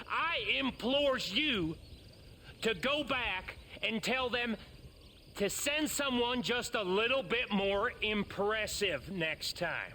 I implores you to go back and tell them to send someone just a little bit more impressive next time.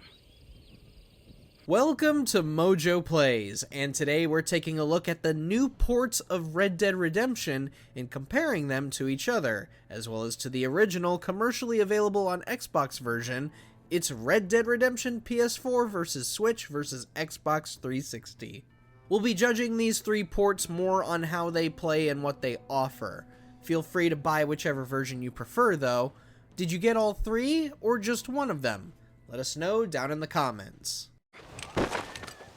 Welcome to MojoPlays, and today we're taking a look at the new ports of Red Dead Redemption and comparing them to each other, as well as to the original commercially available on Xbox version. It's Red Dead Redemption PS4 versus Switch versus Xbox 360. We'll be judging these three ports more on how they play and what they offer. Feel free to buy whichever version you prefer, though. Did you get all three, or just one of them? Let us know down in the comments.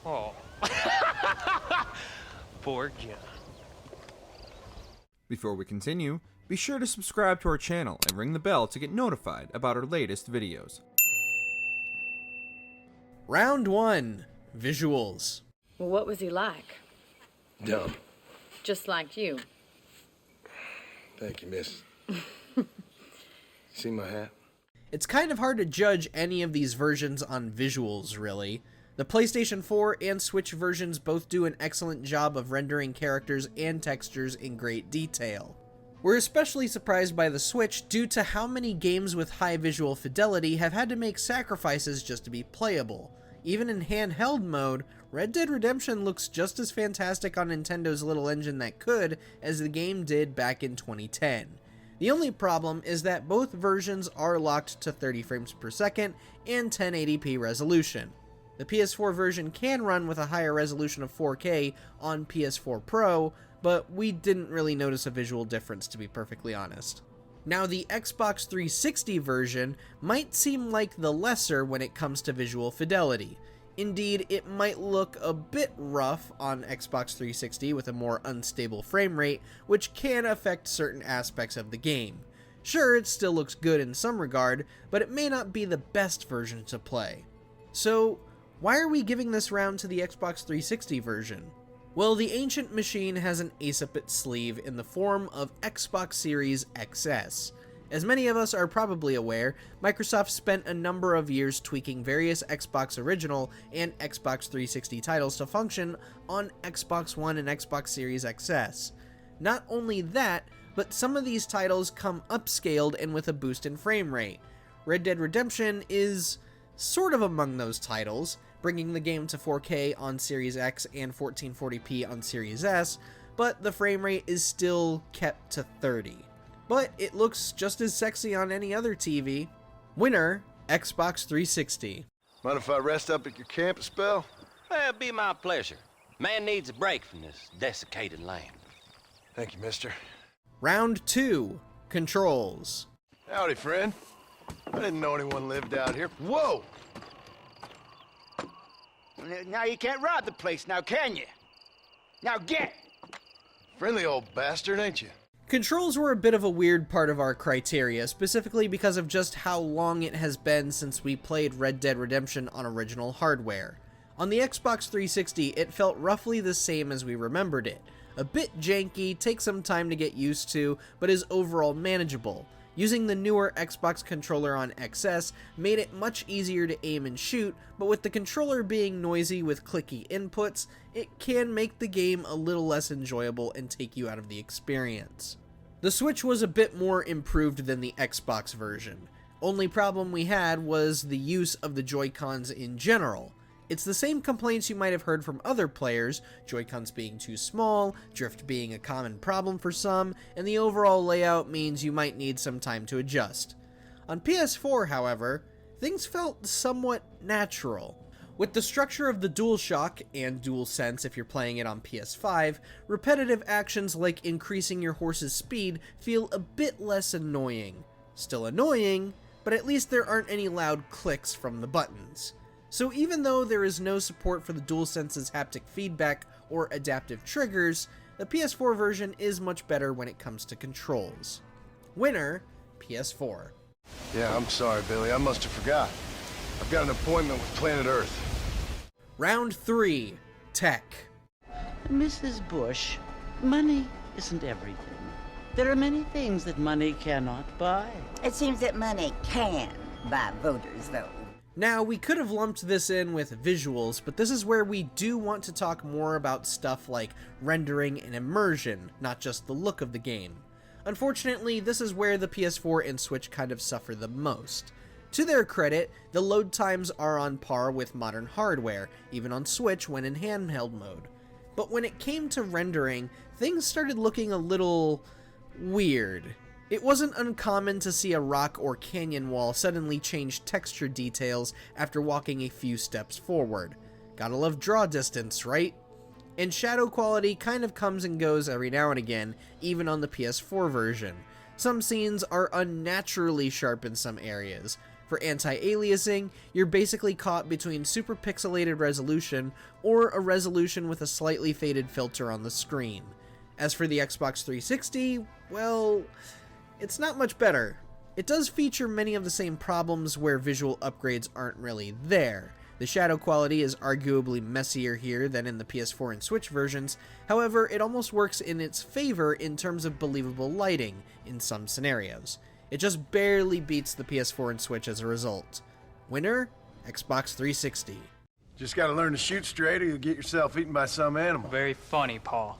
Oh. Poor John. Before we continue, be sure to subscribe to our channel and ring the bell to get notified about our latest videos. Round 1. Visuals. Well, what was he like? Dumb. Just like you. Thank you, miss. See my hat? It's kind of hard to judge any of these versions on visuals, really. The PlayStation 4 and Switch versions both do an excellent job of rendering characters and textures in great detail. We're especially surprised by the Switch due to how many games with high visual fidelity have had to make sacrifices just to be playable. Even in handheld mode, Red Dead Redemption looks just as fantastic on Nintendo's little engine that could as the game did back in 2010. The only problem is that both versions are locked to 30 frames per second and 1080p resolution. The PS4 version can run with a higher resolution of 4K on PS4 Pro, but we didn't really notice a visual difference, to be perfectly honest. Now, the Xbox 360 version might seem like the lesser when it comes to visual fidelity. Indeed, it might look a bit rough on Xbox 360 with a more unstable frame rate, which can affect certain aspects of the game. Sure, it still looks good in some regard, but it may not be the best version to play. So, why are we giving this round to the Xbox 360 version? Well, the ancient machine has an ace up its sleeve in the form of Xbox Series XS. As many of us are probably aware, Microsoft spent a number of years tweaking various Xbox Original and Xbox 360 titles to function on Xbox One and Xbox Series XS. Not only that, but some of these titles come upscaled and with a boost in frame rate. Red Dead Redemption is sort of among those titles, bringing the game to 4K on Series X and 1440p on Series S, but the frame rate is still kept to 30. But it looks just as sexy on any other TV. Winner, Xbox 360. Mind if I rest up at your camp a spell? Well, it'd be my pleasure. Man needs a break from this desiccated land. Thank you, mister. Round 2, Controls. Howdy, friend. I didn't know anyone lived out here. Whoa! Now you can't rob the place, now can you? Now get! Friendly old bastard, ain't you? Controls were a bit of a weird part of our criteria, specifically because of just how long it has been since we played Red Dead Redemption on original hardware. On the Xbox 360, it felt roughly the same as we remembered it. A bit janky, takes some time to get used to, but is overall manageable. Using the newer Xbox controller on XS made it much easier to aim and shoot, but with the controller being noisy with clicky inputs, it can make the game a little less enjoyable and take you out of the experience. The Switch was a bit more improved than the Xbox version. Only problem we had was the use of the Joy-Cons in general. It's the same complaints you might have heard from other players, Joy-Cons being too small, drift being a common problem for some, and the overall layout means you might need some time to adjust. On PS4, however, things felt somewhat natural. With the structure of the DualShock, and DualSense if you're playing it on PS5, repetitive actions like increasing your horse's speed feel a bit less annoying. Still annoying, but at least there aren't any loud clicks from the buttons. So even though there is no support for the DualSense's haptic feedback or adaptive triggers, the PS4 version is much better when it comes to controls. Winner, PS4. Yeah, I'm sorry, Billy. I must have forgot. I've got an appointment with Planet Earth. Round 3, Tech. Mrs. Bush, money isn't everything. There are many things that money cannot buy. It seems that money can buy voters, though. Now, we could have lumped this in with visuals, but this is where we do want to talk more about stuff like rendering and immersion, not just the look of the game. Unfortunately, this is where the PS4 and Switch kind of suffer the most. To their credit, the load times are on par with modern hardware, even on Switch when in handheld mode. But when it came to rendering, things started looking a little weird. It wasn't uncommon to see a rock or canyon wall suddenly change texture details after walking a few steps forward. Gotta love draw distance, right? And shadow quality kind of comes and goes every now and again, even on the PS4 version. Some scenes are unnaturally sharp in some areas. For anti-aliasing, you're basically caught between super pixelated resolution or a resolution with a slightly faded filter on the screen. As for the Xbox 360, well, it's not much better. It does feature many of the same problems where visual upgrades aren't really there. The shadow quality is arguably messier here than in the PS4 and Switch versions, however, it almost works in its favor in terms of believable lighting in some scenarios. It just barely beats the PS4 and Switch as a result. Winner? Xbox 360. Just gotta learn to shoot straight or you'll get yourself eaten by some animal. Very funny, Paul.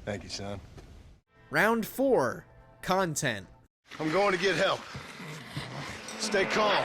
Thank you, son. Round 4. Content. I'm going to get help. Stay calm.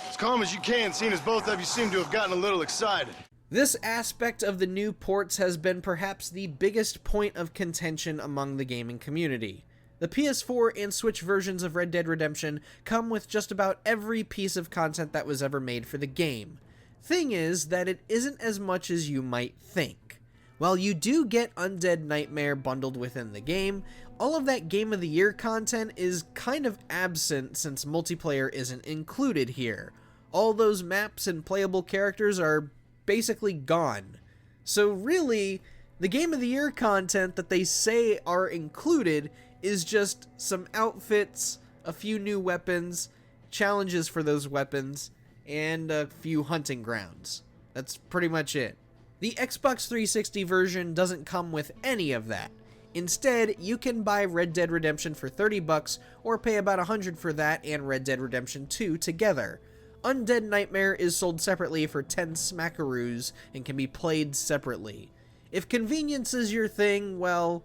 As calm as you can, seeing as both of you seem to have gotten a little excited. This aspect of the new ports has been perhaps the biggest point of contention among the gaming community. The PS4 and Switch versions of Red Dead Redemption come with just about every piece of content that was ever made for the game. Thing is that it isn't as much as you might think. While you do get Undead Nightmare bundled within the game, all of that Game of the Year content is kind of absent since multiplayer isn't included here. All those maps and playable characters are basically gone. So really, the Game of the Year content that they say are included is just some outfits, a few new weapons, challenges for those weapons, and a few hunting grounds. That's pretty much it. The Xbox 360 version doesn't come with any of that. Instead, you can buy Red Dead Redemption for $30 or pay about $100 for that and Red Dead Redemption 2 together. Undead Nightmare is sold separately for 10 smackaroos and can be played separately. If convenience is your thing, well,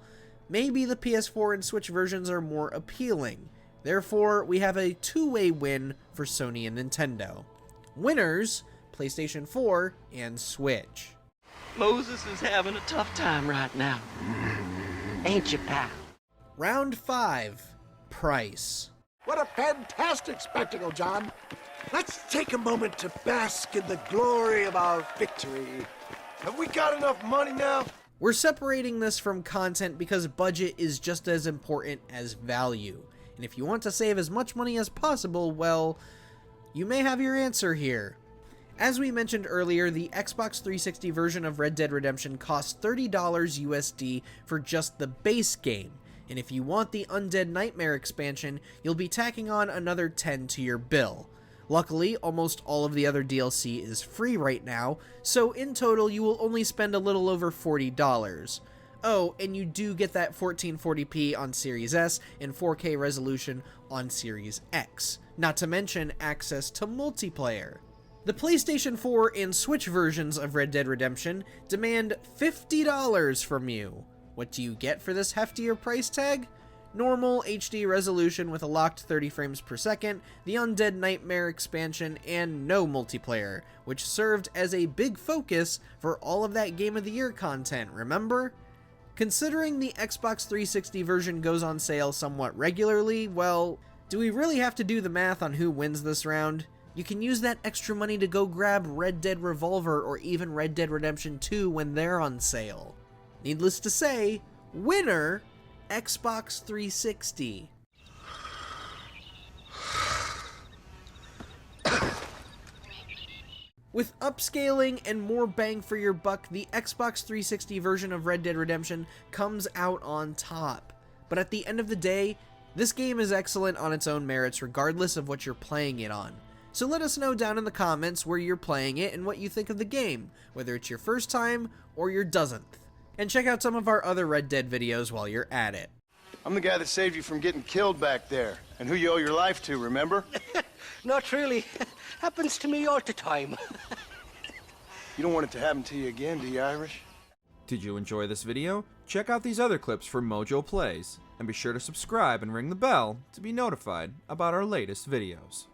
maybe the PS4 and Switch versions are more appealing. Therefore, we have a two-way win for Sony and Nintendo. Winners, PlayStation 4 and Switch. Moses is having a tough time right now. Ain't you, pal? Round 5. Price. What a fantastic spectacle, John. Let's take a moment to bask in the glory of our victory. Have we got enough money now? We're separating this from content because budget is just as important as value. And if you want to save as much money as possible, well, you may have your answer here. As we mentioned earlier, the Xbox 360 version of Red Dead Redemption costs $30 USD for just the base game, and if you want the Undead Nightmare expansion, you'll be tacking on another $10 to your bill. Luckily, almost all of the other DLC is free right now, so in total you will only spend a little over $40. Oh, and you do get that 1440p on Series S and 4K resolution on Series X, not to mention access to multiplayer. The PlayStation 4 and Switch versions of Red Dead Redemption demand $50 from you. What do you get for this heftier price tag? Normal HD resolution with a locked 30 frames per second, the Undead Nightmare expansion, and no multiplayer, which served as a big focus for all of that Game of the Year content, remember? Considering the Xbox 360 version goes on sale somewhat regularly, well, do we really have to do the math on who wins this round? You can use that extra money to go grab Red Dead Revolver or even Red Dead Redemption 2 when they're on sale. Needless to say, winner, Xbox 360. With upscaling and more bang for your buck, the Xbox 360 version of Red Dead Redemption comes out on top. But at the end of the day, this game is excellent on its own merits regardless of what you're playing it on. So let us know down in the comments where you're playing it and what you think of the game, whether it's your first time or your dozenth. And check out some of our other Red Dead videos while you're at it. I'm the guy that saved you from getting killed back there, and who you owe your life to, remember? Not really. Happens to me all the time. You don't want it to happen to you again, do you, Irish? Did you enjoy this video? Check out these other clips from MojoPlays, and be sure to subscribe and ring the bell to be notified about our latest videos.